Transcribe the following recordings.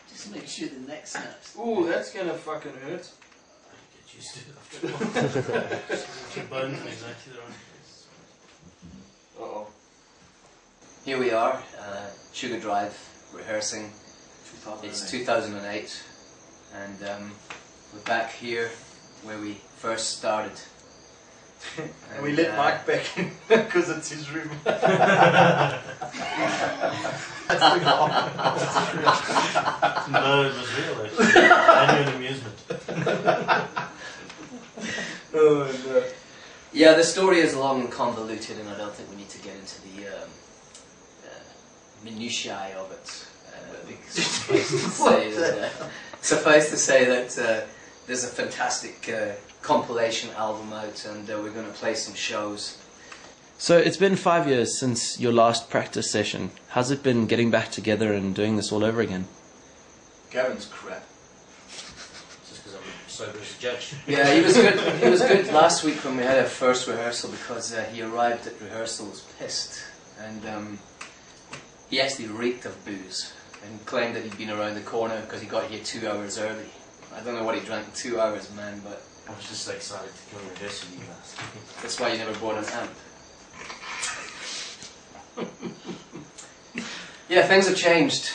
Just make sure the neck snaps. Ooh, that's gonna fucking hurt. Get used to it after a while. Your bones are exactly the right place. Uh-oh. Here we are, Sugardrive, rehearsing. It's 2008, and we're back here where we first started. And we let Mike back in because it's his room. That's the goal. No, it was real actually. And an amusement. Oh no. Yeah, the story is long and convoluted, and I don't think we need to get into the minutiae of it. Suffice to say that there's a fantastic compilation album out, and we're going to play some shows. So it's been 5 years since your last practice session. How's it been getting back together and doing this all over again? Gavin's crap. Just because I'm sober as a judge. Yeah, he was good. He was good last week when we had our first rehearsal, because he arrived at rehearsals pissed, and he actually reeked of booze and claimed that he'd been around the corner because he got here 2 hours early. I don't know what he drank in 2 hours, man, but I was just so excited to come and rehearse with you guys. that's why you never bought an amp. Yeah, things have changed.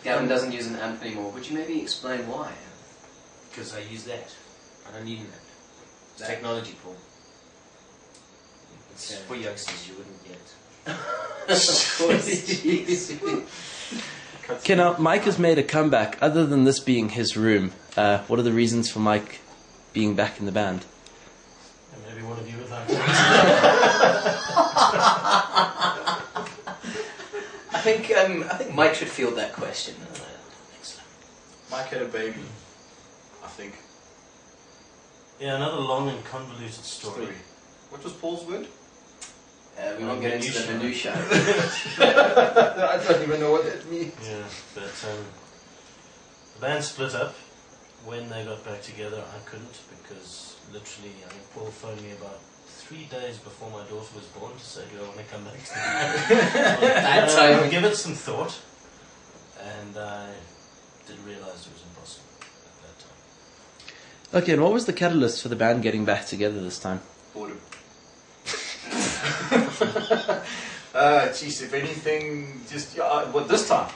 Gavin doesn't use an amp anymore. Would you maybe explain why? Because I use that. I don't need an amp. It's technology, Paul. It's for youngsters, you wouldn't get it. Of course. Okay, now Mike has made a comeback. Other than this being his room, what are the reasons for Mike being back in the band? And maybe one of you would like to. I think Mike should field that question. Excellent. Mike had a baby, I think. Yeah, another long and convoluted story. What was Paul's word? We won't get into the minutiae. I don't even know what that means. Yeah, but the band split up. When they got back together, I couldn't, because literally, I think Paul phoned me about 3 days before my daughter was born to say, do I want to come back to the band? time. Give it some thought, and I did realise it was impossible at that time. Okay, and what was the catalyst for the band getting back together this time? Boredom. Jeez, if anything, just this time.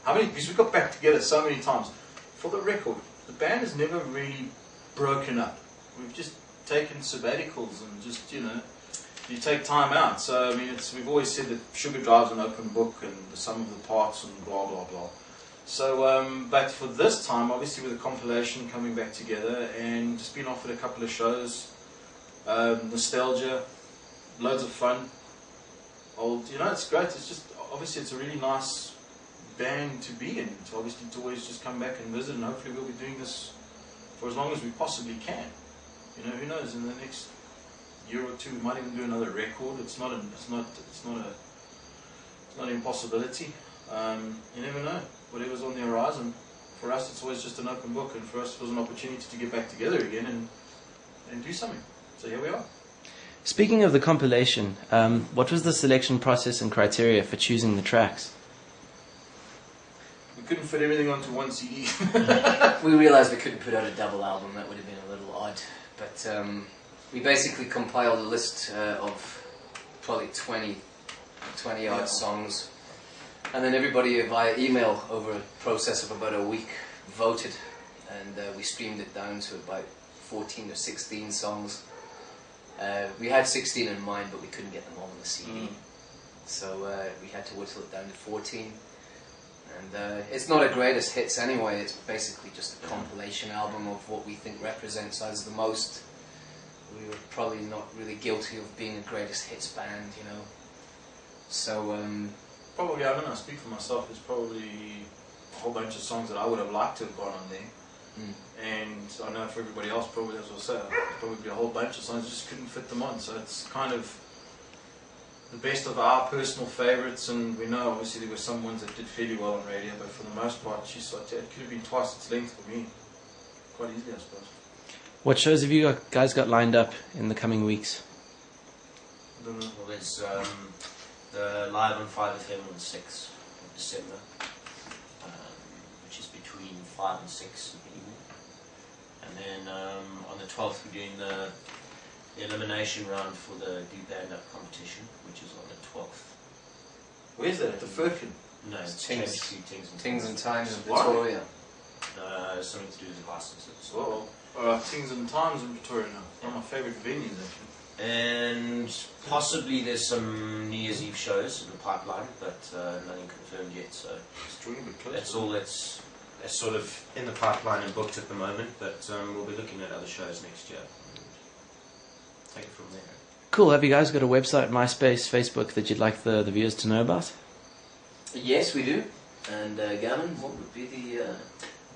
Because we got back together so many times. For the record, the band has never really broken up. We've just taken sabbaticals and just, you take time out. So, I mean, we've always said that Sugardrive's an open book and the sum of the parts and blah, blah, blah. So, but for this time, obviously with the compilation coming back together and just been offered a couple of shows, nostalgia, loads of fun. It's great. It's just, obviously it's a really nice band to be in. To always just come back and visit, and hopefully we'll be doing this for as long as we possibly can. Who knows? In the next year or two, we might even do another record. It's not an impossibility. You never know. Whatever's on the horizon. For us, it's always just an open book, and for us, it was an opportunity to get back together again and do something. So here we are. Speaking of the compilation, what was the selection process and criteria for choosing the tracks? We couldn't fit everything onto one CD. We realised we couldn't put out a double album. That would have been a little odd. But we basically compiled a list of probably 20 odd songs. And then everybody via email over a process of about a week voted. And we streamed it down to about 14 or 16 songs. We had 16 in mind, but we couldn't get them all on the CD. So we had to whittle it down to 14. And it's not a greatest hits anyway, it's basically just a compilation album of what we think represents us the most. We were probably not really guilty of being a greatest hits band, So, probably, I don't know, speak for myself, there's probably a whole bunch of songs that I would have liked to have gone on there. And I know for everybody else, probably, as I say, probably a whole bunch of songs, just couldn't fit them on. So it's kind of, the best of our personal favourites, and we know obviously there were some ones that did fairly well on radio, but for the most part, it could have been twice its length for me. Quite easily, I suppose. What shows have you guys got lined up in the coming weeks? I don't know. Well, there's the live on 5FM on the 6th of December, which is between 5 and 6 in the evening. And then on the 12th we're doing the elimination round for the Do Band Up competition, which is on the 12th. Where's that? At the Firkin? No, it's Tings. changed to Things and Times in Why? Victoria. Something to do with the licenses. Things and Times in Victoria now. One of my favourite venues, actually. And possibly there's some New Year's Eve shows in the pipeline, but nothing confirmed yet. So It's drawing a bit close. that's all that's sort of in the pipeline and booked at the moment. But we'll be looking at other shows next year. And take it from there. Cool. Have you guys got a website, MySpace, Facebook that you'd like the viewers to know about? Yes, we do. And Gavin, what would be the...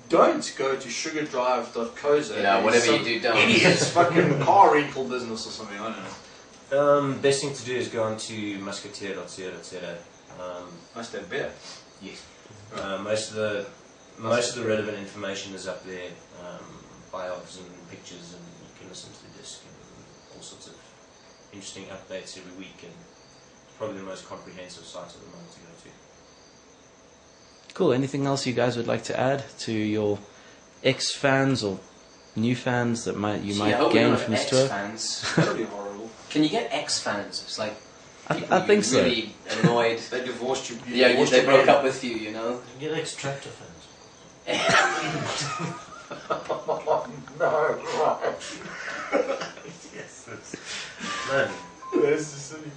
Don't go to sugardrive.co.za. Yeah, whatever you do, don't. Idiot's fucking car rental business or something, I don't know. Best thing to do is go on to musketeer.co.za. Must have beer. Yes. Most of the relevant information is up there, bios and pictures, and you can listen to the disc and all sorts of interesting updates every week, and it's probably the most comprehensive site at the moment to go to. Cool. Anything else you guys would like to add to your ex-fans or new fans that might gain from this tour? Fans. That'll be horrible. Can you get ex-fans? It's like I think so. really annoyed. They divorced you. Yeah, they broke up with you, you know. You get extractor fans. No. Yes. No. That's the city.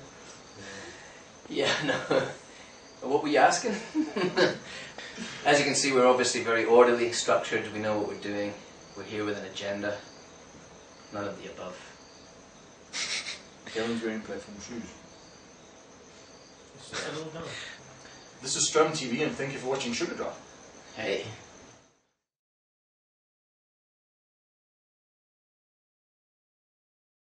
Yeah, no. What were you asking? As you can see, we're obviously very orderly, structured. We know what we're doing. We're here with an agenda. None of the above. Kevin's wearing platform shoes. It's just a little This is Strum TV, and thank you for watching Sugardrive. Hey.